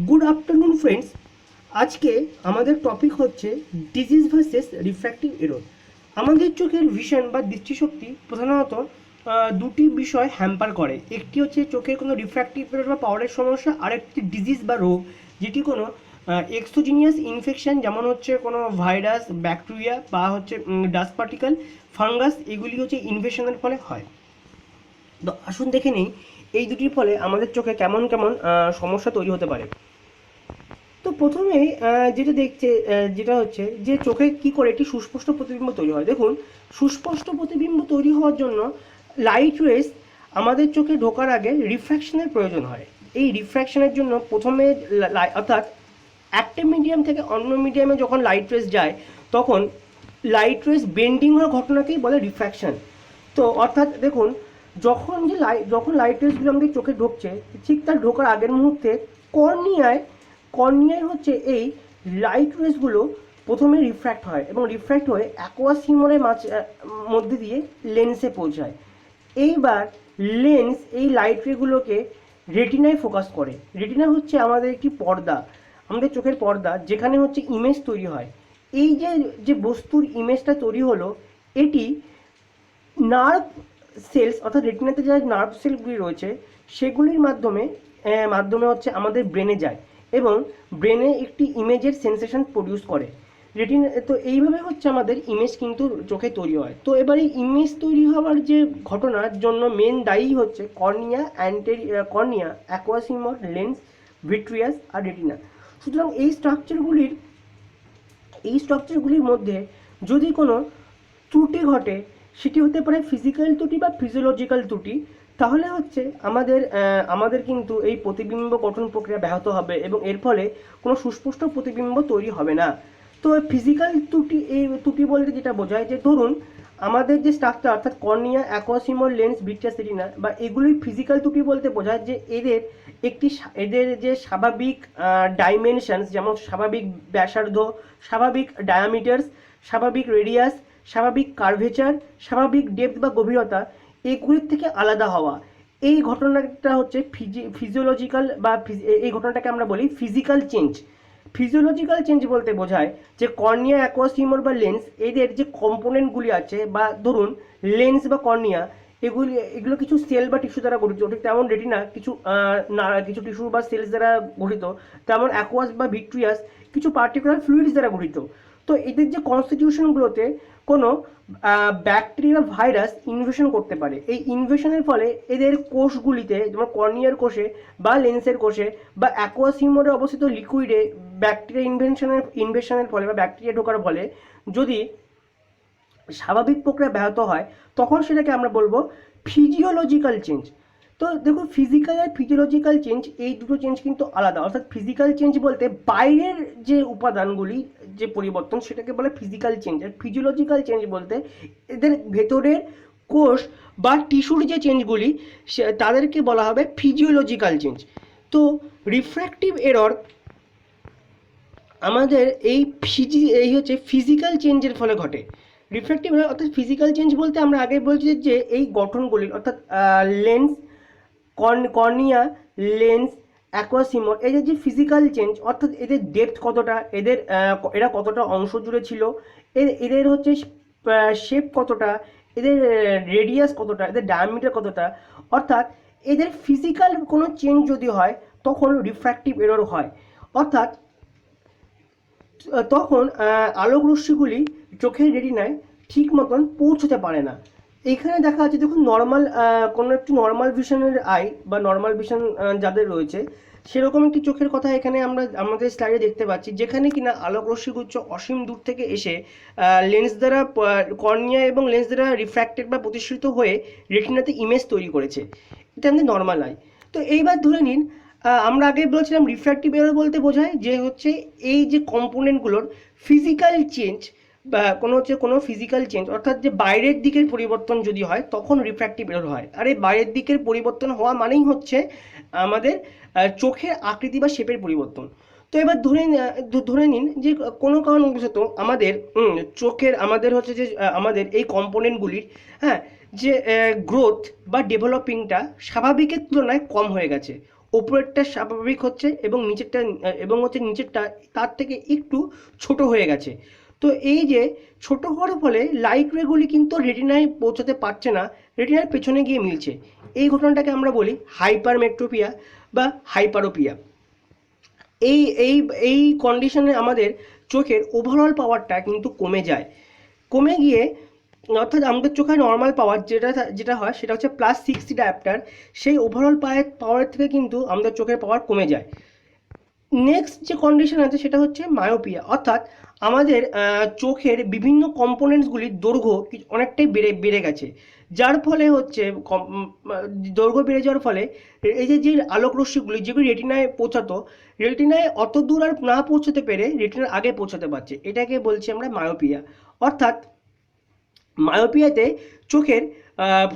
Good afternoon friends. আজকে আমাদের topic হচ্ছে ডিজিজ ভার্সেস রিফ্র্যাক্টিভ এরর। আমাদের চোখের ভিশন বা দৃষ্টিশক্তি প্রধানত দুটি বিষয় হ্যাম্পার করে। একটি হচ্ছে চোখের কোনো রিফ্র্যাক্টিভ এরর বা পাওয়ারের সমস্যা, আর একটি ডিজিজ বা রোগ, যেটি কোনো এক্সোজিনিয়াস ইনফেকশন, যেমন হচ্ছে কোনো ভাইরাস, ব্যাকটেরিয়া বা হচ্ছে ডাস্ট পার্টিকেল, ফাঙ্গাস, এগুলি হচ্ছে ইনফেকশনের ফলে হয়। তো আসুন দেখে নিই এই দুটির ফলে আমাদের চোখে কেমন কেমন সমস্যা তৈরি হতে পারে। তো প্রথমেই যেটা হচ্ছে যে চোখে কি করে একটি সুস্পষ্ট প্রতিবিম্ব তৈরি হয়। দেখুন, সুস্পষ্ট প্রতিবিম্ব তৈরি হওয়ার জন্য লাইট রেস আমাদের চোখে ঢোকার আগে রিফ্র্যাকশনের প্রয়োজন হয়। এই রিফ্র্যাকশনের জন্য প্রথমে অর্থাৎ একটা মিডিয়াম থেকে অন্য মিডিয়ামে যখন লাইট রেস যায়, তখন লাইট রেস বেন্ডিং হওয়ার ঘটনাকেই বলে রিফ্র্যাকশন। তো অর্থাৎ দেখুন, যখন লাইট রেসগুলো আমাদের চোখে ঢুকছে, ঠিক তার ঢোকার আগের মুহূর্তে কর্নিয়ায় কর্নিয়ায় হচ্ছে এই লাইট রেসগুলো প্রথমে রিফ্র্যাক্ট হয় এবং রিফ্র্যাক্ট হয়ে অ্যাকোয়াস হিউমারের মধ্যে দিয়ে লেন্সে পৌঁছায়। এইবার লেন্স এই লাইট রেগুলোকে রেটিনায় ফোকাস করে। রেটিনা হচ্ছে আমাদের একটি পর্দা, আমাদের চোখের পর্দা, যেখানে হচ্ছে ইমেজ তৈরি হয়। এই যে যে বস্তুর ইমেজটা তৈরি হলো, এটি নার্ভ সেলস অর্থাৎ রেটিনাতে যে নার্ভ সেলগুলি রয়েছে সেগুলির মাধ্যমে হচ্ছে আমাদের ব্রেনে যায় এবং ব্রেনে একটি ইমেজের সেন্সেশন প্রডিউস করে। তো এইভাবে হচ্ছে আমাদের ইমেজ কিন্তু চোখে তৈরি হয়। তো এবারে ইমেজ তৈরি হওয়ার যে ঘটনার জন্য মেন দায়ী হচ্ছে cornea, aqueous humour, lens, vitreous আর রেটিনা। সুতরাং এই স্ট্রাকচারগুলির মধ্যে যদি কোনো ত্রুটি ঘটে, সেটি হতে পারে ফিজিক্যাল ত্রুটি বা ফিজিওলজিক্যাল ত্রুটি, তাহলে হচ্ছে আমাদের কিন্তু এই প্রতিবিম্ব গঠন প্রক্রিয়া ব্যাহত হবে এবং এর ফলে কোনো সুস্পষ্ট প্রতিবিম্ব তৈরি হবে না। তো ফিজিক্যাল ত্রুটি, এই ত্রুটি বলতে যেটা বোঝায় যে ধরুন আমাদের যে স্ট্রাকচার অর্থাৎ cornea, aqueous humour, lens, vitreous, retina বা এগুলির ফিজিক্যাল ত্রুটি বলতে বোঝায় যে এদের যে স্বাভাবিক ডাইমেনশনস, যেমন স্বাভাবিক ব্যাসার্ধ, স্বাভাবিক ডায়ামিটার্স, স্বাভাবিক রেডিয়াস, স্বাভাবিক কার্ভেচার, স্বাভাবিক ডেপথ বা গভীরতা, এগুলির থেকে আলাদা হওয়া। এই ঘটনাটা হচ্ছে ফিজিওলজিক্যাল বা এই ঘটনাটাকে আমরা বলি ফিজিক্যাল চেঞ্জ। ফিজিওলজিক্যাল চেঞ্জ বলতে বোঝায় যে কর্নিয়া, অ্যাকুয়াস হিউমার বা লেন্স, এদের যে কম্পোনেন্টগুলি আছে, বা ধরুন লেন্স বা কর্নিয়া, এগুলো কিছু সেল বা টিস্যু দ্বারা গঠিত, ঠিক তেমন রেটিনা কিছু টিস্যু বা সেলস দ্বারা গঠিত, তেমন অ্যাকুয়াস বা ভিট্রিয়াস কিছু পার্টিকুলার ফ্লুইডস দ্বারা গঠিত। তো এদের যে কনস্টিটিউশনগুলোতে কোনো ব্যাকটেরিয়া বা ভাইরাস ইনভেশন করতে পারে। এই ইনভেশনের ফলে এদের কোষগুলিতে, যেমন কর্নিয়ার কোষে বা লেন্সের কোষে বা অ্যাকুয়াস হিউমারে অবস্থিত লিকুইডে ব্যাকটেরিয়া ইনভেশনের ফলে বা ব্যাকটেরিয়া ঢোকার ফলে যদি স্বাভাবিক প্রক্রিয়া ব্যাহত হয়, তখন সেটাকে আমরা বলবো ফিজিওলজিক্যাল চেঞ্জ। তো দেখো, ফিজিক্যাল আর ফিজিওলজিক্যাল চেঞ্জ, এই দুটো চেঞ্জ কিন্তু আলাদা। অর্থাৎ ফিজিক্যাল চেঞ্জ বলতে বাইরের যে উপাদানগুলি যে পরিবর্তন, সেটাকে বলে ফিজিক্যাল চেঞ্জ। আর ফিজিওলজিক্যাল চেঞ্জ বলতে এদের ভেতরের কোষ বা টিস্যুর যে চেঞ্জগুলি, তাদেরকে বলা হবে ফিজিওলজিক্যাল চেঞ্জ। তো রিফ্র্যাক্টিভ এরর আমাদের এই হচ্ছে ফিজিক্যাল চেঞ্জের ফলে ঘটে। রিফ্র্যাক্টিভ এরর অর্থাৎ ফিজিক্যাল চেঞ্জ বলতে আমরা আগে বলছি যে এই গঠনগুলির অর্থাৎ lens, cornea, lens, aqueous humour, এদের যে ফিজিক্যাল চেঞ্জ অর্থাৎ এদের ডেপথ কতটা, এরা কতটা অংশ জুড়ে ছিল, এদের হচ্ছে শেপ কতটা, এদের রেডিয়াস কতটা, এদের ডায়ামিটার কতটা, অর্থাৎ এদের ফিজিক্যাল কোনো চেঞ্জ যদি হয়, তখন রিফ্র্যাক্টিভ এরর হয়। অর্থাৎ তখন আলোক রশ্মিগুলি চোখের রেটিনায় ঠিক মতন পৌঁছতে পারে না। এখানে দেখা যাচ্ছে, দেখুন, কোনো একটি নর্মাল ভিশনের আই বা নর্মাল ভিশন যাদের রয়েছে, সেরকম একটি চোখের কথা এখানে আমরা আমাদের স্লাইডে দেখতে পাচ্ছি, যেখানে কিনা আলোক রশ্মিগুচ্ছ অসীম দূর থেকে এসে লেন্স দ্বারা, কর্নিয়া এবং লেন্স দ্বারা রিফ্র্যাক্টেড বা প্রতিসৃত হয়ে রেটিনাতে ইমেজ তৈরি করেছে। এটা আমাদের নর্মাল আই। তো এইবার ধরে নিন, আমরা আগে বলেছিলাম রিফ্র্যাক্টিভ এরর বলতে বোঝায় যে হচ্ছে এই যে কম্পোনেন্টগুলোর ফিজিক্যাল চেঞ্জ বা কোনো ফিজিক্যাল চেঞ্জ, অর্থাৎ যে বাইরের দিকের পরিবর্তন যদি হয়, তখন রিফ্র্যাক্টিভ এরর হয়। আর এই বাইরের দিকের পরিবর্তন হওয়া মানেই হচ্ছে আমাদের চোখের আকৃতি বা শেপের পরিবর্তন। তো এবার ধরে নিন যে কোনো কারণবশত আমাদের এই কম্পোনেন্টগুলির, হ্যাঁ, যে গ্রোথ বা ডেভেলপিংটা স্বাভাবিকের তুলনায় কম হয়ে গেছে। ওপরেরটা স্বাভাবিক হচ্ছে এবং নিচেরটা তার থেকে একটু ছোট হয়ে গেছে। তো এই যে ছোট হওয়ার ফলে লাইট রেগুলি কিন্তু রেটিনায় পৌঁছাতে পারছে না, রেটিনার পেছনে গিয়ে মিলছে। এই ঘটনাটাকে আমরা বলি হাইপারমেট্রোপিয়া বা হাইপারোপিয়া। এই এই এই কন্ডিশনে আমাদের চোখের ওভারঅল পাওয়ারটা কিন্তু কমে কমে গিয়ে অর্থাৎ আমাদের চোখে নর্মাল পাওয়ার যেটা হয় সেটা হচ্ছে +60 ডায়াপ্টার, সেই ওভারঅল পাওয়ারের থেকে কিন্তু আমাদের চোখের পাওয়ার কমে যায়। নেক্সট যে কন্ডিশন আছে সেটা হচ্ছে মায়োপিয়া, অর্থাৎ আমাদের চোখের বিভিন্ন কম্পোনেন্টসগুলির দৈর্ঘ্য অনেকটাই বেড়ে গেছে, যার ফলে হচ্ছে দৈর্ঘ্য বেড়ে যাওয়ার ফলে এই যে আলোক রশ্মিগুলি যেগুলি রেটিনায় পৌঁছাতো, রেটিনায় অত দূর আর না পৌঁছাতে পেরে রেটিনার আগে পৌঁছাতে পারছে, এটাকে বলছি আমরা মায়োপিয়া। অর্থাৎ মায়োপিয়াতে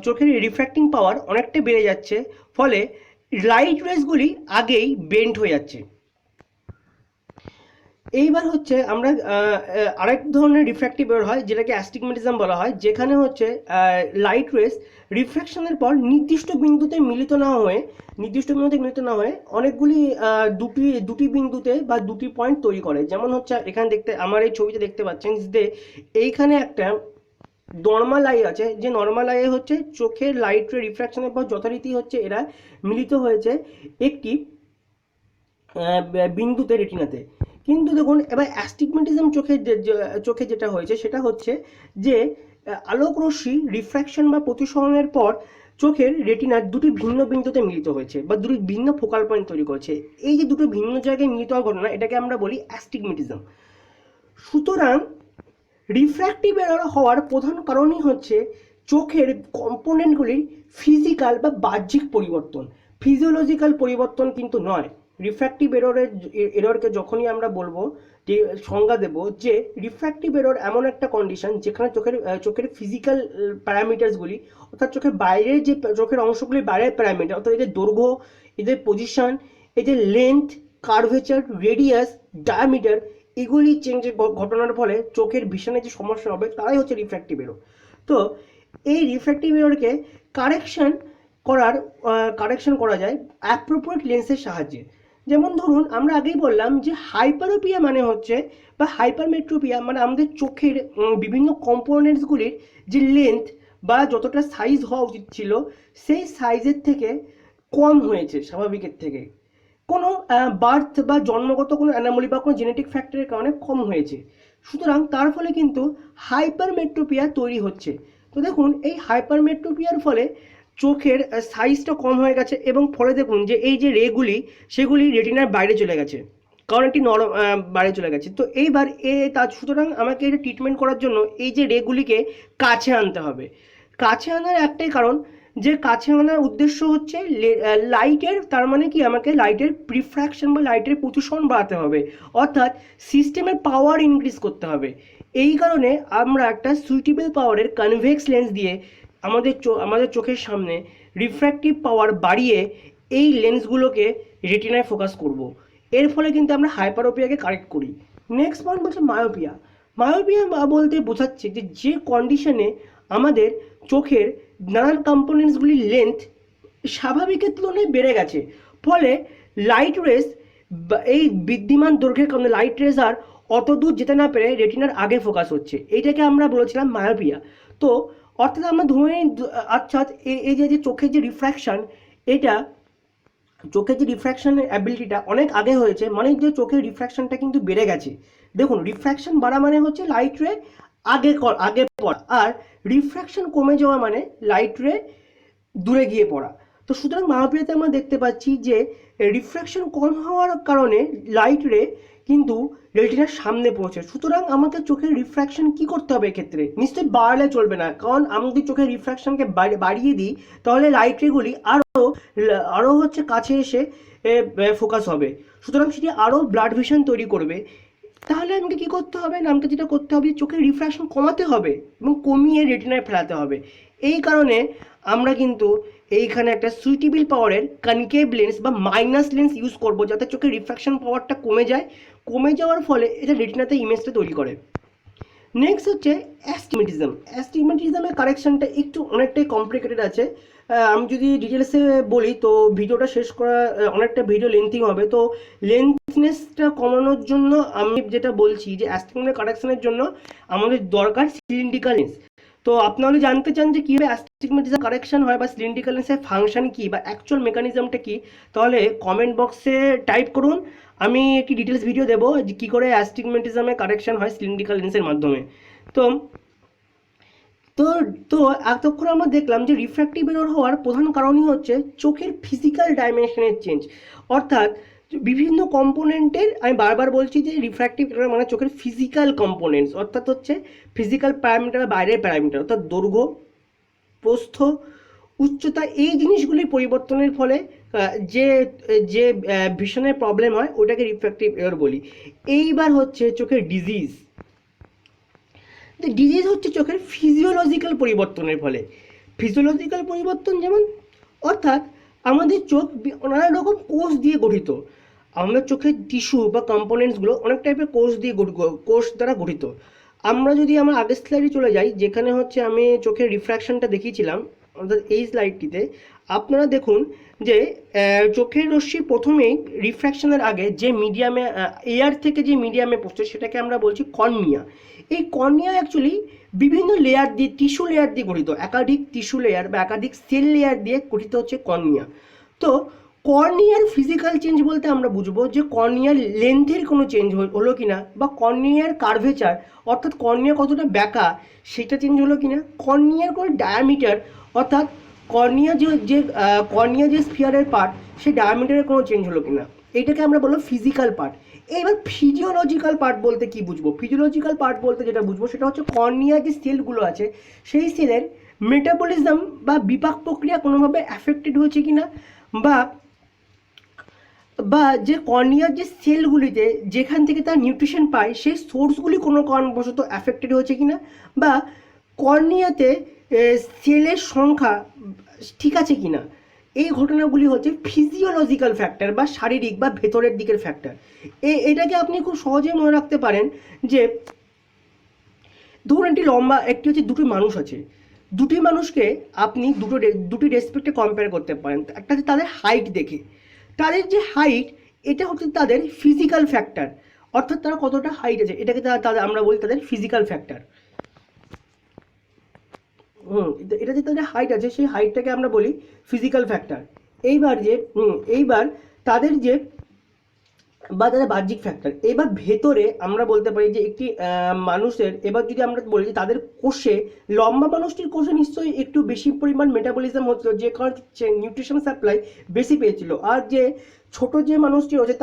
চোখের রিফ্র্যাক্টিং পাওয়ার অনেকটা বেড়ে যাচ্ছে, ফলে লাইট রেসগুলি আগেই বেন্ড হয়ে যাচ্ছে। এইবার হচ্ছে আমরা আরেক ধরনের রিফ্র্যাক্টিভ এরর হয় যেটাকে অ্যাস্টিগমেটিজম বলা হয়, যেখানে হচ্ছে লাইট রেস রিফ্র্যাকশনের পর নির্দিষ্ট বিন্দুতে মিলিত না হয়ে অনেকগুলি দুটি বিন্দুতে বা দুটি পয়েন্ট তৈরি করে। যেমন হচ্ছে এখানে আমার এই ছবিতে দেখতে পাচ্ছেন যে এইখানে একটা নর্মাল আই আছে, যে নর্মাল আই হচ্ছে চোখের লাইট রে রিফ্র্যাকশনের পর যথারীতি হচ্ছে এরা মিলিত হয়েছে একটি বিন্দুতে, রেটিনাতে। কিন্তু দেখুন এবার অ্যাস্টিগমেটিজম চোখে যেটা হয়েছে সেটা হচ্ছে যে আলোক রশ্মি রিফ্র্যাকশন বা প্রতিসরণের পর চোখের রেটিনার দুটি ভিন্ন বিন্দুতে মিলিত হয়েছে বা দুটি ভিন্ন ফোকাল পয়েন্ট তৈরি করেছে। এই যে দুটো ভিন্ন জায়গায় মিলিত হওয়ার ঘটনা, এটাকে আমরা বলি অ্যাস্টিগমেটিজম। সুতরাং রিফ্র্যাক্টিভ এরর হওয়ার প্রধান কারণই হচ্ছে চোখের কম্পোনেন্টগুলির ফিজিক্যাল বা বাহ্যিক পরিবর্তন, ফিজিওলজিক্যাল পরিবর্তন কিন্তু নয়। রিফ্র্যাক্টিভ এররকে যখনই আমরা বলবো যে সংজ্ঞা দেব যে রিফ্র্যাক্টিভ এরর এমন একটা কন্ডিশন যেখানে চোখের ফিজিক্যাল প্যারামিটার্সগুলি, অর্থাৎ চোখের অংশগুলির বাইরের প্যারামিটার, অর্থাৎ এদের দৈর্ঘ্য, এদের পজিশন, এদের লেন্থ, কার্ভেচার, রেডিয়াস, ডায়ামিটার, এগুলি চেঞ্জের ঘটনার ফলে চোখের ভিশনে যে সমস্যা হবে তাই হচ্ছে রিফ্র্যাক্টিভ এরর। তো এই রিফ্র্যাক্টিভ এররকে কারেকশন করা যায় অ্যাপ্রোপ্রিয়েট লেন্সের সাহায্যে। যেমন ধরুন আমরা আগেই বললাম যে হাইপারোপিয়া মানে হচ্ছে বা হাইপারমেট্রোপিয়া মানে আমাদের চোখের বিভিন্ন কম্পোনেন্টসগুলির যে লেন্থ বা যতটা সাইজ হওয়া উচিত ছিল সেই সাইজের থেকে কম হয়েছে স্বাভাবিকের থেকে, কোনো বার্থ বা জন্মগত কোনো অ্যানামলি বা কোনো জেনেটিক ফ্যাক্টরের কারণে কম হয়েছে। সুতরাং তার ফলে কিন্তু হাইপারমেট্রোপিয়া তৈরি হচ্ছে। তো দেখুন এই হাইপারমেট্রোপিয়ার ফলে চোখের সাইজটা কম হয়ে গেছে এবং ফলে দেখুন যে এই যে রেগুলি সেগুলি রেটিনার বাইরে চলে গেছে, কারণ একটি বাইরে চলে গেছে। তো এইবার সুতরাং আমাকে এটা ট্রিটমেন্ট করার জন্য এই যে রেগুলিকে কাছে আনতে হবে। কাছে আনার একটাই কারণ, যে কাছে আনার উদ্দেশ্য হচ্ছে লাইটের, তার মানে কি আমাকে লাইটের প্রিফ্র্যাকশন বা লাইটের প্রতিসরণ বাড়াতে হবে, অর্থাৎ সিস্টেমের পাওয়ার ইনক্রিজ করতে হবে। এই কারণে আমরা একটা সুইটেবল পাওয়ারের কনভেক্স লেন্স দিয়ে আমাদের চোখের সামনে রিফ্র্যাক্টিভ পাওয়ার বাড়িয়ে এই লেন্সগুলোকে রেটিনায় ফোকাস করব। এর ফলে কিন্তু আমরা হাইপারোপিয়াকে কারেক্ট করি। নেক্সট পয়েন্ট বলছে মায়োপিয়া। মায়োপিয়া বলতে বোঝাচ্ছে যে কন্ডিশনে আমাদের চোখের নানান কম্পোনেন্টসগুলির লেন্থ স্বাভাবিকের তুলনায় বেড়ে গেছে, ফলে লাইট রেস এই বিদ্যমান দৈর্ঘ্যের কারণে লাইট রেস আর অত দূর যেতে না পেরে রেটিনার আগে ফোকাস হচ্ছে, এইটাকে আমরা বলেছিলাম মায়োপিয়া। তো অর্থাৎ আমরা ধরে অর্থাৎ এই যে চোখের যে রিফ্র্যাকশন, এটা চোখের যে রিফ্র্যাকশনের অ্যাবিলিটিটা অনেক আগে হয়েছে, মানে যে চোখের রিফ্র্যাকশনটা কিন্তু বেড়ে গেছে। দেখুন রিফ্র্যাকশন বাড়া মানে হচ্ছে লাইট রে আগে পড়া, আর রিফ্র্যাকশন কমে যাওয়া মানে লাইট রে দূরে গিয়ে পড়া। তো সুতরাং মায়োপিয়াতে আমরা দেখতে পাচ্ছি যে রিফ্র্যাকশন কম হওয়ার কারণে লাইট রে কিন্তু রেটিনার সামনে পৌঁছে। সুতরাং আমাকে চোখের রিফ্র্যাকশন কি করতে হবে এক্ষেত্রে? নিশ্চয়ই বাড়ালে চলবে না, কারণ আমি যদি চোখের রিফ্র্যাকশনকে বাড়িয়ে দিই তাহলে লাইট রেগুলি আরও হচ্ছে কাছে এসে ফোকাস হবে, সুতরাং সেটি আরও ব্লাড ভিশন তৈরি করবে। তাহলে আমাকে কি করতে হবে না, আমাকে যেটা করতে হবে চোখের রিফ্র্যাকশন কমাতে হবে এবং কমিয়ে রেটিনায় ফেলাতে হবে। এই কারণে আমরা কিন্তু এইখানে একটা সুইটেবল পাওয়ারের কনকেভ লেন্স বা মাইনাস লেন্স ইউজ করব, যাতে চোখের রিফ্র্যাকশন পাওয়ারটা কমে যাওয়ার ফলে এটা রেটিনাতে ইমেজটা তৈরি করে। নেক্সট হচ্ছে অ্যাস্টিগমেটিজমের কারেকশনটা একটু অনেকটাই কমপ্লিকেটেড আছে। আমি যদি ডিটেলসে বলি তো ভিডিওটা শেষ করা অনেকটা ভিডিও লেন্থি হবে। তো লেন্থনেসটা কমানোর জন্য আমি যেটা বলছি যে অ্যাস্টিগমেন্টের কারেকশনের জন্য আমাদের দরকার সিলিন্ড্রিক্যাল লেন্স। তো আপনারা জানতে চান যে কীভাবে অ্যাস্টিগমেন্টিজম কারেকশন হয় বা সিলিন্ড্রিক্যাল লেন্সের ফাংশন কী বা অ্যাকচুয়াল মেকানিজমটা কী, তাহলে কমেন্ট বক্সে টাইপ করুন, আমি একটি ডিটেলস ভিডিও দেবো যে কী করে অ্যাস্টিগমেন্টিজমে কারেকশন হয় সিলিন্ড্রিক্যাল লেন্সের মাধ্যমে। তো তো তো এতক্ষণ আমরা দেখলাম যে রিফ্র্যাক্টিভ এরর হওয়ার প্রধান কারণই হচ্ছে চোখের ফিজিক্যাল ডাইমেনশনের চেঞ্জ, অর্থাৎ বিভিন্ন কম্পোনেন্টের, আমি বারবার বলছি যে রিফ্র্যাক্টিভ এরর মানে চোখের ফিজিক্যাল কম্পোনেন্টস, অর্থাৎ হচ্ছে ফিজিক্যাল প্যারামিটার, বাইরের প্যারামিটার, অর্থাৎ দৈর্ঘ্য, প্রস্থ, উচ্চতা, এই জিনিসগুলির পরিবর্তনের ফলে যে যে ভিশনের প্রবলেম হয় ওটাকে রিফ্র্যাক্টিভ এরর বলি। এইবার হচ্ছে চোখের ডিজিজ। ডিজিজ হচ্ছে চোখের ফিজিওলজিক্যাল পরিবর্তনের ফলে। ফিজিওলজিক্যাল পরিবর্তন যেমন, অর্থাৎ আমাদের চোখ নানা রকম কোষ দিয়ে গঠিত। আমাদের চোখের টিস্যু বা কম্পোনেন্টসগুলো অনেক টাইপের কোষ দ্বারা গঠিত। আমরা যদি আমার আগের স্লাইডে চলে যাই, যেখানে হচ্ছে আমি চোখের রিফ্র্যাকশনটা দেখিয়েছিলাম, অর্থাৎ এই স্লাইডটিতে আপনারা দেখুন যে চোখের রশ্মি প্রথমেই রিফ্র্যাকশনের আগে যে মিডিয়ামে, এয়ার থেকে যে মিডিয়ামে পড়ছে সেটাকে আমরা বলছি কর্নিয়া। এই কর্নিয়া অ্যাকচুয়ালি বিভিন্ন লেয়ার দিয়ে, টিস্যু লেয়ার দিয়ে গঠিত, একাধিক টিস্যু লেয়ার বা একাধিক সেল লেয়ার দিয়ে গঠিত হচ্ছে কর্নিয়া। তো কর্নিয়ার ফিজিক্যাল চেঞ্জ বলতে আমরা বুঝবো যে কর্নিয়ার লেন্থের কোনো চেঞ্জ হলো কিনা, বা কর্নিয়ার কার্ভেচার অর্থাৎ কর্নিয়া কতটা ব্যাকা সেটা চেঞ্জ হলো কিনা, কর্নিয়ার কোনো ডায়ামিটার অর্থাৎ কর্নিয়া কর্নিয়া যে স্ফিয়ারের পার্ট সেই ডায়ামিটারের কোনো চেঞ্জ হলো কিনা, এইটাকে আমরা বলবো ফিজিক্যাল পার্ট। এবার ফিজিওলজিক্যাল পার্ট বলতে কি বুঝবো? ফিজিওলজিক্যাল পার্ট বলতে যেটা বুঝবো সেটা হচ্ছে কর্নিয়া যে সেলগুলো আছে সেই সেলের মেটাবলিজম বা বিপাক প্রক্রিয়া কোনোভাবে অ্যাফেক্টেড হয়েছে কিনা, বা বা যে কর্নিয়ার যে সেলগুলিতে যেখান থেকে তার নিউট্রিশন পায় সেই সোর্সগুলি কোনো কারণবশত অ্যাফেক্টেড হয়েছে কিনা, বা কর্নিয়াতে সেলের সংখ্যা ঠিক আছে কিনা, এই ঘটনাগুলি হচ্ছে ফিজিওলজিক্যাল ফ্যাক্টর বা শারীরিক বা ভেতরের দিকের ফ্যাক্টর। এটাকে আপনি খুব সহজে মনে রাখতে পারেন যে ধরুন একটি হচ্ছে দুটি মানুষ আছে, দুটি মানুষকে আপনি দুটি রেসপেক্টে কম্পেয়ার করতে পারেন। একটা হচ্ছে তাদের হাইট দেখে, তাদের যে হাইট এটা হচ্ছে তাদের ফিজিক্যাল ফ্যাক্টর, অর্থাৎ তারা কতটা হাইট আছে এটাকে তাদের আমরা বলি তাদের ফিজিক্যাল ফ্যাক্টর। এটা যে তাদের হাইট আছে সেই হাইটটাকে আমরা বলি ফিজিক্যাল ফ্যাক্টর। এইবার তাদের যে বা তাদের বাহ্যিক ফ্যাক্টর। এবার ভেতরে আমরা বলতে পারি যে একটি মানুষের, এবার যদি আমরা বলি যে তাদের কোষে, লম্বা মানুষটির কোষে নিশ্চয়ই একটু বেশি পরিমাণ মেটাবলিজম হচ্ছিল যে কারণে নিউট্রিশন সাপ্লাই বেশি পেয়েছিল, আর যে ছোট যে মানুষটি রয়েছে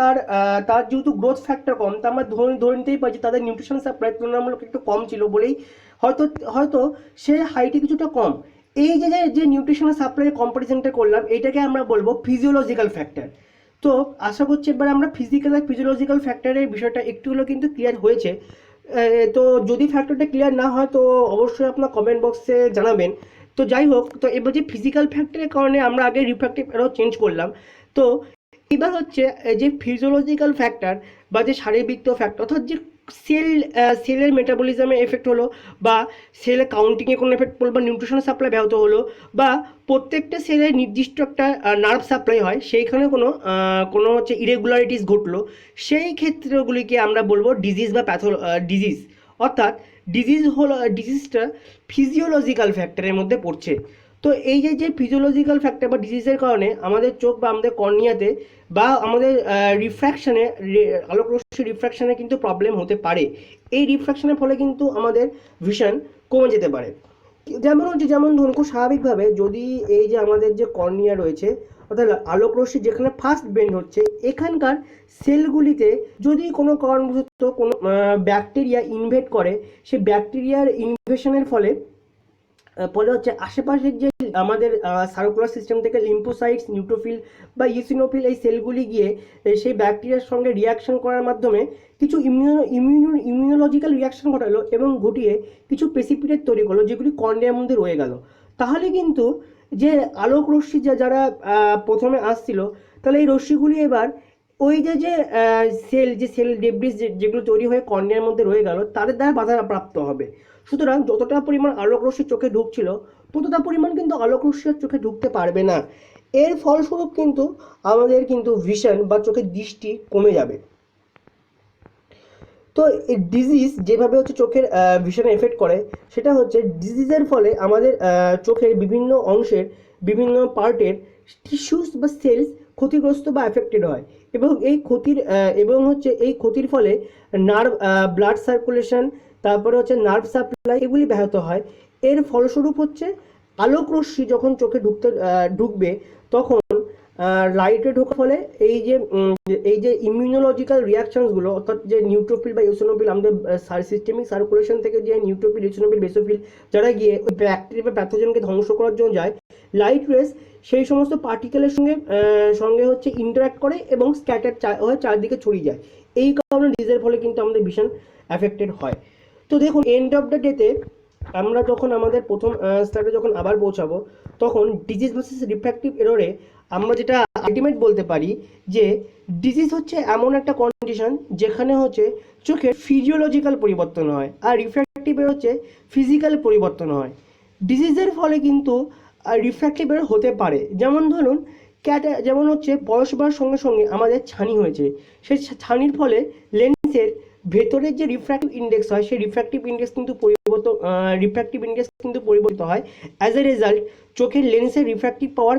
তার যেহেতু গ্রোথ ফ্যাক্টর কম, তা আমরা ধরে নিতেই পারি যে তাদের নিউট্রিশন সাপ্লাই তুলনামূলক একটু কম ছিল বলেই হয়তো সে হাইটে কিছুটা কম। এই যে নিউট্রিশনাল সাপ্লাই কম্পারিজনটা করলাম এটাকে আমরা বলবো ফিজিওলজিক্যাল ফ্যাক্টর। তো আশা করছি এবার আমরা ফিজিক্যাল আর ফিজিওলজিক্যাল ফ্যাক্টরের বিষয়টা একটু হলেও কিন্তু ক্লিয়ার হয়েছে। তো যদি ফ্যাক্টরটা ক্লিয়ার না হয় তো অবশ্যই আপনার কমেন্ট বক্সে জানাবেন। তো যাই হোক, তো এবার যে ফিজিক্যাল ফ্যাক্টরের কারণে আমরা আগে রিফ্র্যাক্টিভ এরর চেঞ্জ করলাম, তো এবার হচ্ছে যে ফিজিওলজিক্যাল ফ্যাক্টর বা যে শারীরবৃত্ত ফ্যাক্টর, অর্থাৎ যে সেলের মেটাবলিজমে এফেক্ট হলো, বা সেলের কাউন্টিংয়ে কোনো এফেক্ট পড়লো, বা নিউট্রিশন সাপ্লাই ব্যাহত হলো, বা প্রত্যেকটা সেলের নির্দিষ্ট একটা নার্ভ সাপ্লাই হয় সেইখানে কোনো হচ্ছে ইরেগুলারিটিস ঘটলো, সেই ক্ষেত্রগুলিকে আমরা বলবো ডিজিজ বা ডিজিজ। অর্থাৎ ডিজিজটা ফিজিওলজিক্যাল ফ্যাক্টরের মধ্যে পড়ছে। তো এই যে ফিজিওলজিক্যাল ফ্যাক্টর বা ডিজিজের কারণে আমাদের চোখ বা আমাদের কর্নিয়াতে বা আমাদের রিফ্র্যাকশানে, আলোকরশ্মি রিফ্র্যাকশানে কিন্তু প্রবলেম হতে পারে। এই রিফ্র্যাকশানের ফলে কিন্তু আমাদের ভিশন কমে যেতে পারে। যেমন ধরুন খুব স্বাভাবিকভাবে যদি এই যে আমাদের যে কর্নিয়া রয়েছে, অর্থাৎ আলোকরশ্মি যেখানে ফার্স্ট বেন্ড হচ্ছে এখানকার সেলগুলিতে যদি কোনো কারণবশত কোনো ব্যাকটেরিয়া ইনভেড করে, সেই ব্যাকটেরিয়ার ইনভেশনের ফলে হচ্ছে আশেপাশের যে আমাদের সার্কুলার সিস্টেম থেকে লিম্ফোসাইটস, নিউট্রোফিল বা ইওসিনোফিল এই সেলগুলি গিয়ে সেই ব্যাকটেরিয়ার সঙ্গে রিয়াকশন করার মাধ্যমে কিছু ইমিউনোলজিক্যাল রিয়াকশন ঘটালো এবং ঘটিয়ে কিছু প্রেসিপিটেট তৈরি করলো যেগুলি কর্নিয়ার মধ্যে রয়ে গেল। তাহলে কিন্তু যে আলোক রশ্মি যারা প্রথমে আসছিল, তাহলে এই রশ্মিগুলি এবার ওই যে সেল ডেব্রিস যেগুলো তৈরি হয়ে কর্নিয়ার মধ্যে রয়ে গেল তাদের দ্বারা বাধা প্রাপ্ত হবে। সুতরাং যতটা পরিমাণ আলোক রশ্মি চোখে ঢুকছিল ততটা পরিমাণ কিন্তু আলোক রশ্মি আর চোখে ঢুকতে পারবে না। এর ফলস্বরূপ কিন্তু আমাদের কিন্তু ভিশন বা চোখের দৃষ্টি কমে যাবে। তো এই ডিজিজ যেভাবে হচ্ছে চোখের ভিশনে এফেক্ট করে সেটা হচ্ছে ডিজিজের ফলে আমাদের চোখের বিভিন্ন অংশের বিভিন্ন পার্টের টিস্যুস বা সেলস ক্ষতিগ্রস্ত বা এফেক্টেড হয় এবং এই ক্ষতির ফলে নার্ভ ব্লাড সার্কুলেশন তারপরে হচ্ছে নার্ভ সাপ্লাই এগুলি ব্যাহত হয়। এর ফলস্বরূপ হচ্ছে আলোক রশ্মি যখন চোখে ঢুকবে তখন লাইটে ঢোকার ফলে এই যে ইমিউনোলজিক্যাল রিয়াকশনসগুলো অর্থাৎ যে নিউট্রোফিল বা ইওসিনোফিল আমাদের সিস্টেমিক সার্কুলেশন থেকে যে নিউট্রোফিল ইওসিনোফিল বেসোফিল যারা গিয়ে ওই ব্যাকটেরিয়া বা প্যাথোজেনকে ধ্বংস করার জন্য যায়, লাইট রেস সেই সমস্ত পার্টিকেলের সঙ্গে হচ্ছে ইন্টারাক্ট করে এবং স্ক্যাটার হয়ে চারদিকে ছড়িয়ে যায়। এই কারণে ডিজিজের ফলে কিন্তু আমাদের ভীষণ অ্যাফেক্টেড হয়। তো দেখুন এন্ড অফ দ্য ডেতে আমরা যখন আমাদের প্রথম স্টার্টে যখন আবার পৌঁছাবো তখন ডিজিজ ভার্সেস রিফ্র্যাক্টিভ এররে আমরা যেটা আলটিমেট বলতে পারি যে ডিজিজ হচ্ছে এমন একটা কন্ডিশন যেখানে হচ্ছে চোখের ফিজিওলজিক্যাল পরিবর্তন হয় আর রিফ্র্যাক্টিভ এরর হচ্ছে ফিজিক্যাল পরিবর্তন হয়। ডিজিজের ফলে কিন্তু রিফ্র্যাক্টিভ এরর হতে পারে, যেমন ধরুন যেমন হচ্ছে বয়স বাড়ার সঙ্গে সঙ্গে আমাদের ছানি হয়েছে, সেই ছানির ফলে লেন্সের ভেতরের যে রিফ্র্যাক্টিভ ইন্ডেক্স হয় সেই রিফ্র্যাক্টিভ ইন্ডেক্স কিন্তু পরিবর্তিত হয়। অ্যাজ এ রেজাল্ট চোখের লেন্সের রিফ্র্যাক্টিভ পাওয়ার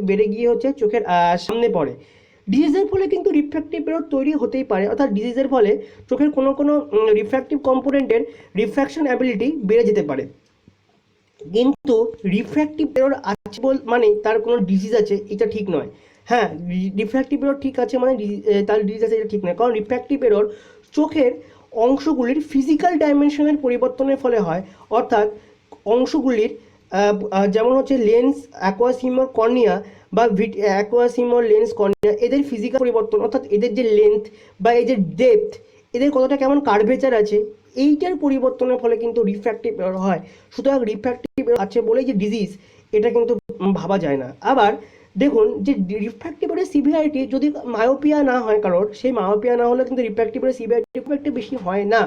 বেড়ে গিয়ে হচ্ছে চোখের সামনে পড়ে। ডিজিজের ফলে কিন্তু রিফ্র্যাক্টিভ এরর তৈরি হতেই পারে, অর্থাৎ ডিজিজের ফলে চোখের কোনো রিফ্র্যাক্টিভ কম্পোনেন্টের রিফ্র্যাকশন অ্যাবিলিটি বেড়ে যেতে পারে। কিন্তু রিফ্র্যাক্টিভ এরর আছে মানে তার কোনো ডিজিজ আছে এটা ঠিক নয়। হ্যাঁ, রিফ্র্যাক্টিভ এরর ঠিক আছে মানে তার ডিজিজ আছে এটা ঠিক নয়, কারণ রিফ্র্যাক্টিভ এরর চোখের অংশগুলির ফিজিক্যাল ডাইমেনশনের পরিবর্তনের ফলে হয়। অর্থাৎ অংশগুলির যেমন হচ্ছে লেন্স অ্যাকুয়াস হিউমার কর্নিয়া বা অ্যাকুয়াস হিউমার লেন্স কর্নিয়া এদের ফিজিক্যাল পরিবর্তন, অর্থাৎ এদের যে লেন্থ বা এই যে ডেপথ এদের কতটা কেমন কার্ভেচার আছে এইটার পরিবর্তনের ফলে কিন্তু রিফ্র্যাক্টিভ এরর হয়। সুতরাং রিফ্র্যাক্টিভ এরর আছে বলেই যে ডিজিজ এটা কিন্তু ভাবা যায় না। আবার দেখুন যে রিফ্র্যাক্টিভ এররের সিভিয়ারিটি যদি মায়োপিয়া না হয় কারোর, সেই মায়োপিয়া না হলে কিন্তু রিফ্র্যাক্টিভ এররের সিভিয়ারিটি খুব একটা বেশি হয় না।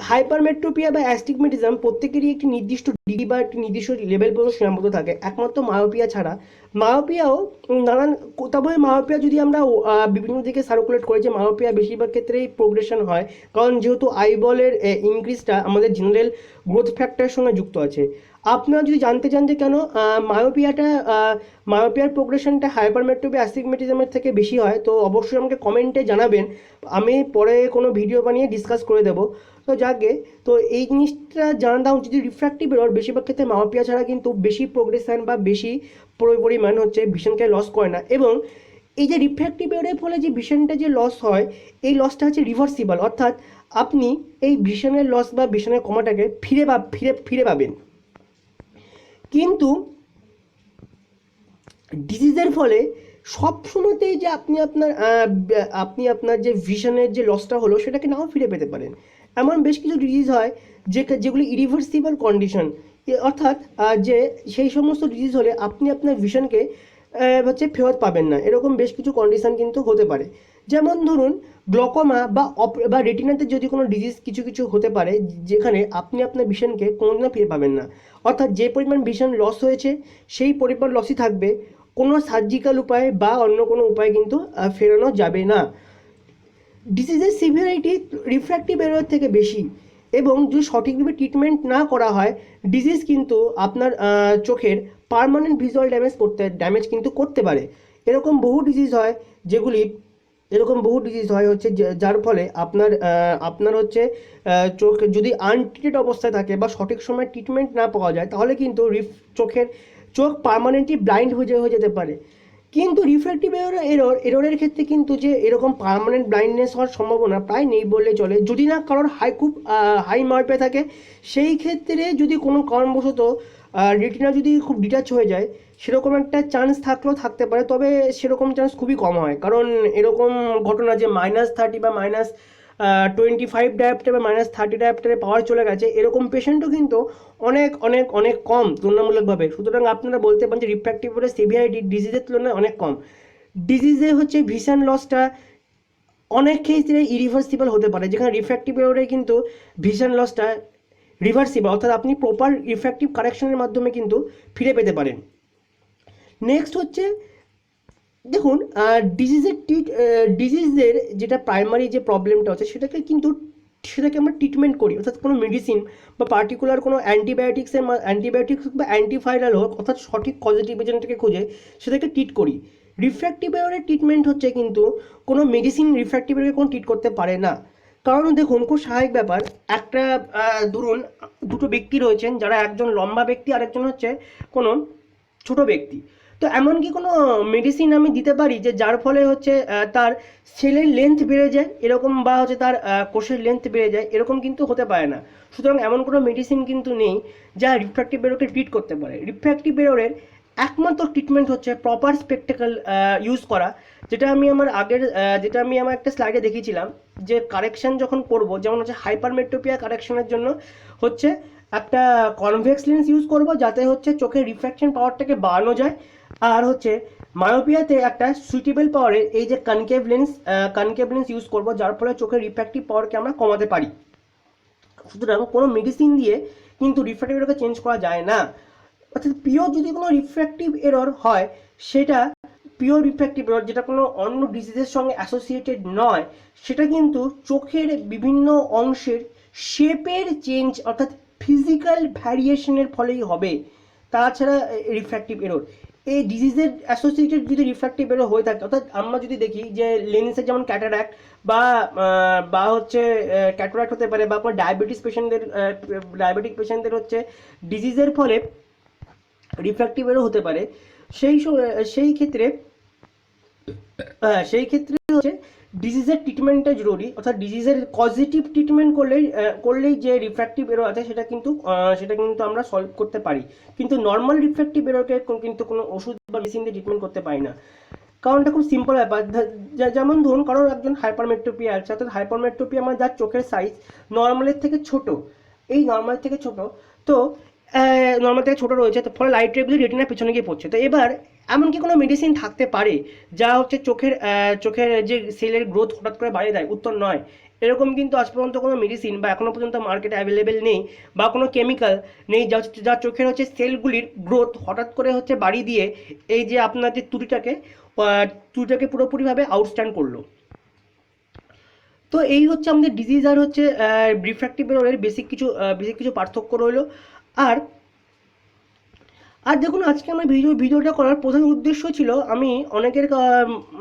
হাইপারমেট্রোপিয়া বা অ্যাস্টিগমেটিজম প্রত্যেকেরই একটি নির্দিষ্ট ডিগ্রি বা একটি নির্দিষ্ট লেভেল পর্যন্ত সীমাবদ্ধ থাকে, একমাত্র মায়োপিয়া ছাড়া। মায়োপিয়াও নানান, তবে মায়োপিয়া যদি আমরা বিভিন্ন দিকে সার্কুলেট করি যে মায়োপিয়া বেশিরভাগ ক্ষেত্রেই প্রোগ্রেশন হয়, কারণ যেহেতু আইবলের ইনক্রিজটা আমাদের জেনারেল গ্রোথ ফ্যাক্টরের সঙ্গে যুক্ত আছে। আপনারা যদি জানতে চান যে কেন মায়োপিয়ার প্রোগ্রেশনটা হাইপারমেট্রোপিয়া অ্যাস্টিগমেটিজমের থেকে বেশি হয়, তো অবশ্যই আমাকে কমেন্টে জানাবেন, আমি পরে কোনো ভিডিও বানিয়ে ডিসকাস করে দেবো। তো যাকে তো এই জিনিসটা জানা উচিত যে রিফ্র্যাক্টিভ এরর বেশিরভাগ ক্ষেত্রে মায়োপিয়া ছাড়া কিন্তু বেশি প্রোগ্রেশন বা বেশি পরিমাণ হচ্ছে ভিশনকে লস করে না। এবং এই যে রিফ্র্যাক্টিভ এররের ফলে যে ভিশনটা যে লস হয় এই লসটা হচ্ছে রিভার্সিবল, অর্থাৎ আপনি এই ভিশনের লস বা ভিশনের কমাটাকে ফিরে পাবেন। কিন্তু ডিজিজের ফলে সব সময়তেই যে আপনি আপনার যে ভিশনের যে লসটা হলো সেটাকে নাও ফিরে পেতে পারেন। এমন বেশ কিছু ডিজিজ হয় যেগুলি ইরিভার্সিবল কন্ডিশন, অর্থাৎ যে সেই সমস্ত ডিজিজ হলে আপনি আপনার ভিশনকে হচ্ছে ফেরত পাবেন না, এরকম বেশ কিছু কন্ডিশন কিন্তু হতে পারে। যেমন ধরুন গ্লকোমা বা রেটিনাতে যদি কোনো ডিজিজ কিছু হতে পারে যেখানে আপনি আপনার ভিশনকে কোনোদিনও ফিরে পাবেন না, অর্থাৎ যে পরিমাণ ভিশন লস হয়েছে সেই পরিমাণ লসই থাকবে, কোনো সার্জিক্যাল উপায় বা অন্য কোনো উপায় কিন্তু ফেরানো যাবে না। ডিজিজের সিভিয়ারিটি রিফ্র্যাক্টিভ এরর থেকে বেশি এবং যদি সঠিকভাবে ট্রিটমেন্ট না করা হয় ডিজিজ কিন্তু আপনার চোখের পার্মানেন্ট ভিজুয়াল ড্যামেজ কিন্তু করতে পারে। এরকম বহু ডিজিজ হয় হচ্ছে যার ফলে আপনার হচ্ছে চোখ যদি আনট্রিটেড অবস্থায় থাকে বা সঠিক সময় ট্রিটমেন্ট না পাওয়া যায় তাহলে কিন্তু চোখ পার্মানেন্টলি ব্লাইন্ড হয়ে যেতে পারে। কিন্তু রিফ্র্যাক্টিভ এররের ক্ষেত্রে কিন্তু যে এরকম পার্মানেন্ট ব্লাইন্ডনেস হওয়ার সম্ভাবনা প্রায় নেই বললে চলে, যদি না কারোর খুব হাই মার্পে থাকে। সেই ক্ষেত্রে যদি কোনো কারণবশত রেটিনা যদি খুব ডিটাচ হয়ে যায় সেরকম একটা চান্স থাকলেও থাকতে পারে, তবে সেরকম চান্স খুবই কম হয়, কারণ এরকম ঘটনা যে -30 বা -25 ডায়োপ্টার বা -30 ডায়োপ্টারে পাওয়ার চলে গেছে এরকম পেশেন্টও কিন্তু অনেক অনেক অনেক কম তুলনামূলকভাবে। সুতরাং আপনারা বলতে পারেন যে রিফ্র্যাক্টিভ এররের সিভিয়ারিটি ডিজিজের তুলনায় অনেক কম। ডিজিজে হচ্ছে ভিশন লসটা অনেক ক্ষেত্রে ইরিভার্সিবল হতে পারে, যেখানে রিফ্র্যাক্টিভ এররে কিন্তু ভিশন লসটা রিভার্সিবল, অর্থাৎ আপনি প্রপার রিফ্র্যাক্টিভ কারেকশনের মাধ্যমে কিন্তু ফিরে পেতে পারেন। নেক্সট হচ্ছে দেখুন ডিজিজের যেটা প্রাইমারি যে প্রবলেমটা হচ্ছে সেটাকে আমরা ট্রিটমেন্ট করি, অর্থাৎ কোনো মেডিসিন বা পার্টিকুলার কোনো অ্যান্টিবায়োটিক্স বা অ্যান্টিভাইরাল হোক, অর্থাৎ সঠিক পজিটিভ এজেন্টকে খুঁজে সেটাকে ট্রিট করি। রিফ্র্যাক্টিভ এররের ট্রিটমেন্ট হচ্ছে কিন্তু কোনো মেডিসিন রিফ্র্যাক্টিভ এররকে কোনো ট্রিট করতে পারে না। কারণ দেখুন খুব স্বাভাবিক ব্যাপার, একটা ধরুন দুটো ব্যক্তি রয়েছেন, যারা একজন লম্বা ব্যক্তি আর একজন হচ্ছে কোনো ছোট ব্যক্তি। তো এমন কি কোনো মেডিসিন আমি দিতে পারি যে যার ফলে হচ্ছে তার সেলের লেন্থ বেড়ে যায় এরকম, বা হচ্ছে তার কোষের লেন্থ বেড়ে যায় এরকম কিন্তু হতে পারে না। সুতরাং এমন কোনো মেডিসিন কিন্তু নেই যা রিফ্র্যাক্টিভ এররকে ট্রিট করতে পারে। রিফ্র্যাক্টিভ এররের একমাত্র ট্রিটমেন্ট হচ্ছে প্রপার স্পেকটেকল ইউজ করা, যেটা আমি আমার একটা স্লাইডে দেখিয়েছিলাম, যে কারেকশন যখন করব, যেমন হচ্ছে হাইপারমেট্রোপিয়া কারেকশনের জন্য হচ্ছে একটা কনভেক্স লেন্স ইউজ করব, যাতে হচ্ছে চোখের রিফ্র্যাকশন পাওয়ারটাকে বাড়ানো যায়। আর হচ্ছে মায়োপিয়াতে একটা সুইটেবল পাওয়ারের এই যে কনকেভ লেন্স ইউজ করব, যার ফলে চোখের রিফ্র্যাক্টিভ পাওয়ারকে আমরা কমাতে পারি। সুতরাং কোনো মেডিসিন দিয়ে কিন্তু রিফ্র্যাক্টিভ এররকে চেঞ্জ করা যায় না। অর্থাৎ পিওর যদি কোনো রিফ্র্যাক্টিভ এরর হয়, সেটা পিওর রিফ্র্যাক্টিভ এরর যেটা কোনো অন্য ডিজিজের সঙ্গে অ্যাসোসিয়েটেড নয়, সেটা কিন্তু চোখের বিভিন্ন অংশের শেপের চেঞ্জ অর্থাৎ ফিজিক্যাল ভ্যারিয়েশনের ফলেই হবে। তাছাড়া রিফ্র্যাক্টিভ এরর এই ডিজিজের অ্যাসোসিয়েটেড যদি রিফ্র্যাক্টিভ এরর হয়ে থাকে, অর্থাৎ আমরা যদি দেখি যে লেন্সের যেমন ক্যাটারাক্ট বা হচ্ছে ক্যাটারাক্ট হতে পারে, বা আপনার ডায়াবেটিক পেশেন্টদের হচ্ছে ডিজিজের ফলে রিফ্র্যাক্টিভ এরর হতে পারে। সেই ক্ষেত্রে হচ্ছে ডিজিজের ট্রিটমেন্টটা জরুরি, অর্থাৎ ডিজিজের পজিটিভ ট্রিটমেন্ট করলেই যে রিফ্র্যাক্টিভ এরর আছে সেটা কিন্তু আমরা সলভ করতে পারি। কিন্তু নর্মাল রিফ্র্যাক্টিভ এররকে কিন্তু কোনো ওষুধ বা মেডিসিন দিয়ে ট্রিটমেন্ট করতে পারি না। কারণটা খুব সিম্পল ব্যাপার। যেমন ধরুন কারোর একজন হাইপারমেট্রোপিয়া আছে, অর্থাৎ হাইপারমেট্রোপিয়া আমার যার চোখের সাইজ নর্মালের থেকে ছোট, এই নর্মাল থেকে ছোট, তো নর্মাল থেকে ছোটো রয়েছে, তো ফলে লাইট রেগুলি রেটিনার পেছনে গিয়ে পড়ছে। তো এবার এমন কি কোনো মেডিসিন থাকতে পারে যা হচ্ছে চোখের যে সেলের গ্রোথ হঠাৎ করে বাড়িয়ে দেয়? উত্তর নয়। এরকম কিন্তু আজ পর্যন্ত কোনো মেডিসিন বা এখনও পর্যন্ত মার্কেটে অ্যাভেলেবেল নেই, বা কোনো কেমিক্যাল নেই যা চোখের হচ্ছে সেলগুলির গ্রোথ হঠাৎ করে হচ্ছে বাড়িয়ে দিয়ে এই যে আপনার যে ত্রুটিটাকে পুরোপুরিভাবে আউটস্ট্যান্ড করলো। তো এই হচ্ছে আমাদের ডিজিজ আর হচ্ছে রিফ্র্যাক্টিভ এররের বেসিক কিছু পার্থক্য রইলো। আর আর দেখুন আজকে আমার ভিডিওটা করার প্রধান উদ্দেশ্য ছিল, আমি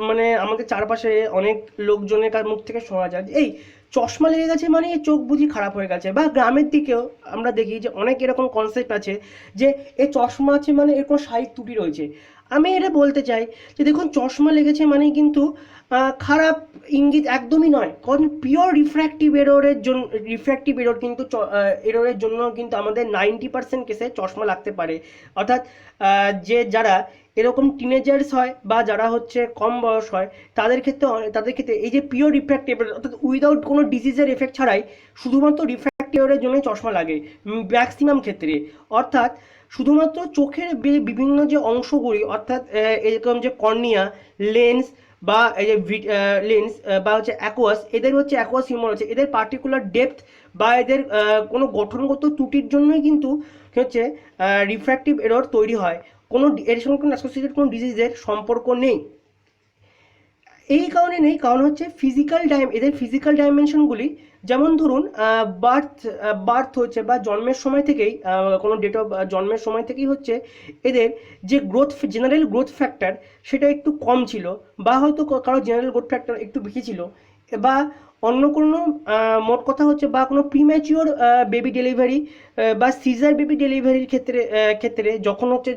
মানে আমাদের চারপাশে অনেক লোকজনের মুখ থেকে শোনা যায় যে এই চশমা লেগে গেছে মানে চোখ বুঝি খারাপ হয়ে গেছে, বা গ্রামের দিকেও আমরা দেখি যে অনেক এরকম কনসেপ্ট আছে যে এই চশমা আছে মানে এর কোনো শারীরিক ত্রুটি রয়েছে। আমি এটা বলতে চাই যে দেখুন চশমা লেগেছে মানেই কিন্তু খারাপ ইঙ্গিত একদমই নয়, কারণ পিওর রিফ্র্যাক্টিভ এররের জন্য কিন্তু আমাদের 90% কেসে চশমা লাগতে পারে। অর্থাৎ যারা এরকম টিনেজার্স হয় বা যারা হচ্ছে কম বয়স হয়, তাদের ক্ষেত্রে এই যে পিওর রিফ্র্যাক্টিভ অর্থাৎ উইদাউট কোনো ডিজিজের এফেক্ট ছাড়াই শুধুমাত্র রিফ্র্যাক্টিভ এররের জন্যই চশমা লাগে ম্যাক্সিমাম ক্ষেত্রে। অর্থাৎ শুধুমাত্র চোখের বিভিন্ন যে অংশগুলি, অর্থাৎ এরকম যে কর্নিয়া, লেন্স বা এই যে লেন্স বা হচ্ছে অ্যাকোয়াস হিউমার আছে, এদের পার্টিকুলার ডেপথ বা এদের কোনো গঠনগত ত্রুটির জন্যই কিন্তু হচ্ছে রিফ্র্যাক্টিভ এরর তৈরি হয়। এর সঙ্গে কোনো অ্যাসোসিয়েটেড কোনো ডিজিজের সম্পর্ক নেই। এই কারণে নেই, কারণ হচ্ছে এদের ফিজিক্যাল ডাইমেনশনগুলি, যেমন ধরুন বার্থ হচ্ছে বা জন্মের সময় থেকেই কোনো ডেট অফ জন্মের সময় থেকেই হচ্ছে এদের যে জেনারেল গ্রোথ ফ্যাক্টর সেটা একটু কম ছিল, বা হয়তো কারো জেনারেল গ্রোথ ফ্যাক্টর একটু বেশি ছিল, বা অন্য কোনো মোট কথা হচ্ছে বা কোনো প্রিম্যাচিওর বেবি ডেলিভারি বা সিজার বেবি ডেলিভারির ক্ষেত্রে যখন হচ্ছে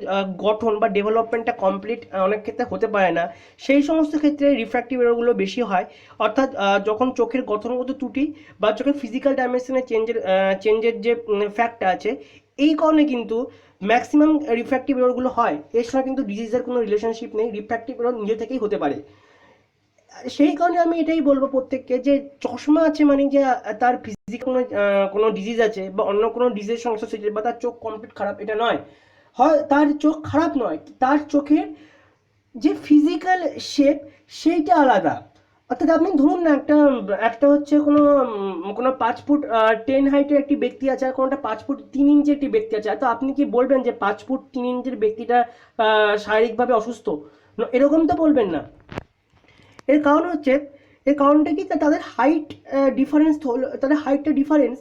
গঠন বা ডেভেলপমেন্টটা কমপ্লিট অনেক ক্ষেত্রে হতে পারে না, সেই সমস্ত ক্ষেত্রে রিফ্র্যাক্টিভ এররগুলো বেশি হয়। অর্থাৎ যখন চোখের গঠনগত ত্রুটি বা চোখের ফিজিক্যাল ডাইমেনশনের চেঞ্জের যে ফ্যাক্টটা আছে, এই কারণে কিন্তু ম্যাক্সিমাম রিফ্র্যাক্টিভ এররগুলো হয়। এর সঙ্গে কিন্তু ডিজিজের কোনো রিলেশনশিপ নেই, রিফ্র্যাক্টিভ এরর নিজে থেকেই হতে পারে। সেই কারণে আমি এটাই বলবো প্রত্যেককে যে চশমা আছে মানে যে তার ফিজিক্যাল কোনো ডিজিজ আছে বা অন্য কোনো ডিজিজের সঙ্গে অ্যাসোসিয়েটেড বা তার চোখ কমপ্লিট খারাপ, এটা নয়। হয় তার চোখ খারাপ নয়, তার চোখের যে ফিজিক্যাল শেপ সেইটা আলাদা। অর্থাৎ আপনি ধরুন না, একটা একটা হচ্ছে কোনো 5 ফুট 10 হাইটের একটি ব্যক্তি আছে, আর কোনোটা 5 ফুট 3 ইঞ্চি একটি ব্যক্তি আছে। তো আপনি কি বলবেন যে 5 ফুট 3 ইঞ্চির ব্যক্তিটা শারীরিকভাবে অসুস্থ? এরকম তো বলবেন না। এর কারণ হচ্ছে, এর কারণটা কি, তাদের হাইট ডিফারেন্স হলো, তাদের হাইটটা ডিফারেন্স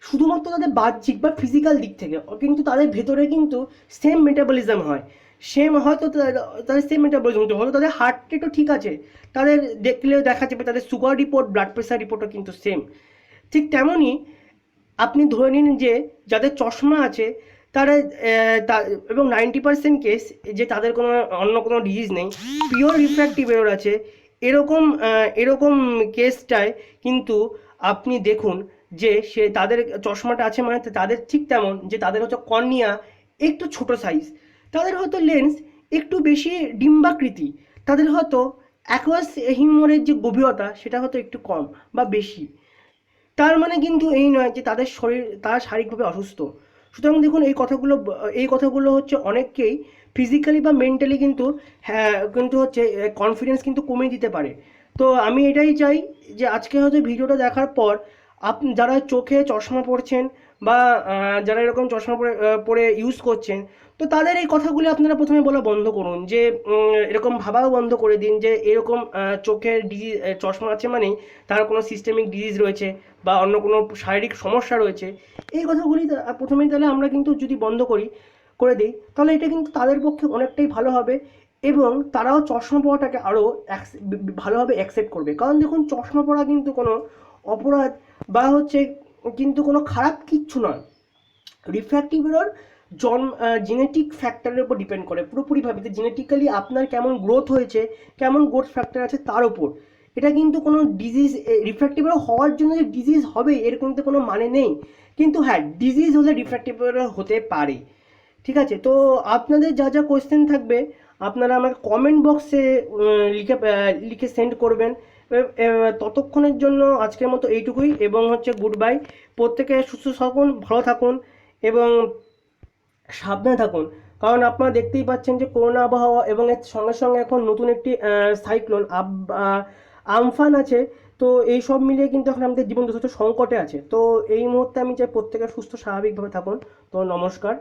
শুধুমাত্র তাদের বাহ্যিক বা ফিজিক্যাল দিক থেকে, কিন্তু তাদের ভেতরে কিন্তু সেম মেটাবলিজম হয়, সেম হয়তো তাদের সেম মেটাবলিজম হয়তো তাদের হার্ট রেটও ঠিক আছে, তাদের দেখলে দেখা যাবে তাদের সুগার রিপোর্ট, ব্লাড প্রেশার রিপোর্টও কিন্তু সেম। ঠিক তেমনই আপনি ধরে নিন যে যাদের চশমা আছে তারা এবং 90% কেস যে তাদের কোনো অন্য কোনো ডিজিজ নেই, পিওর রিফ্র্যাক্টিভ এরর আছে, এরকম কেসটায় কিন্তু আপনি দেখুন যে সে তাদের চশমাটা আছে, মানে তাদের ঠিক তেমন যে তাদের হচ্ছে কর্নিয়া একটু ছোট সাইজ, তাদের হয়তো লেন্স একটু বেশি ডিম্বাকৃতি, তাদের হয়তো অ্যাকোয়াস হিউমারের যে গভীরতা সেটা হয়তো একটু কম বা বেশি। তার মানে কিন্তু এই নয় যে তারা শারীরিকভাবে অসুস্থ। সুতরাং দেখুন, এই কথাগুলো হচ্ছে অনেককেই ফিজিক্যালি বা মেন্টালি কিন্তু, হ্যাঁ, কিন্তু হচ্ছে কনফিডেন্স কিন্তু কমিয়ে দিতে পারে। তো আমি এটাই চাই যে আজকে হয়তো ভিডিওটা দেখার পর আপনি যারা চোখে চশমা পরছেন বা যারা এরকম চশমা পরে ইউজ করছেন, তো তাদের এই কথাগুলি আপনারা প্রথমে বলা বন্ধ করুন, যে এরকম ভাবাও বন্ধ করে দিন যে এরকম চোখের ডিজিজ, চশমা আছে মানেই তার কোনো সিস্টেমিক ডিজিজ রয়েছে বা অন্য কোনো শারীরিক সমস্যা রয়েছে। এই কথাগুলি প্রথমেই তাহলে আমরা কিন্তু যদি বন্ধ করে দিই, তাহলে এটা কিন্তু তাদের পক্ষে অনেকটাই ভালো হবে, এবং তারাও চশমা পরাটাকে আরও ভালোভাবে অ্যাকসেপ্ট করবে। কারণ দেখুন, চশমা পরা কিন্তু কোনো অপরাধ বা হচ্ছে কিন্তু কোনো খারাপ কিচ্ছু নয়। রিফ্র্যাক্টিভ এরর জেনেটিক ফ্যাক্টরের উপর ডিপেন্ড করে পুরোপুরিভাবে, যে জেনেটিক্যালি আপনার কেমন গ্রোথ হয়েছে, কেমন গ্রোথ ফ্যাক্টর আছে তার উপর। এটা কিন্তু কোনো ডিজিজ, রিফ্র্যাক্টিভ এরর হওয়ার জন্য যে ডিজিজ হবে এর কিন্তু কোনো মানে নেই, কিন্তু হ্যাঁ, ডিজিজ হলে রিফ্র্যাক্টিভ এরর হতে পারে। ঠিক আছে, তো আপনাদের যা যা কোয়েশ্চেন থাকবে আপনারা আমাকে কমেন্ট বক্সে লিখে সেন্ড করবেন। ততক্ষণের জন্য আজকের মতো এইটুকুই, এবং হচ্ছে গুড বাই। প্রত্যেকে সুস্থ থাকুন, ভালো থাকুন এবং সাবধানে থাকুন। কারণ আপনারা দেখতেই পাচ্ছেন যে করোনা আবহাওয়া, এবং এর সঙ্গে সঙ্গে এখন নতুন একটি সাইক্লোন আমফান আছে। তো এই সব মিলিয়ে কিন্তু এখন আমাদের জীবন যথেষ্ট সংকটে আছে। তো এই মুহূর্তে আমি চাই প্রত্যেকে সুস্থ স্বাভাবিকভাবে থাকুন। তো নমস্কার।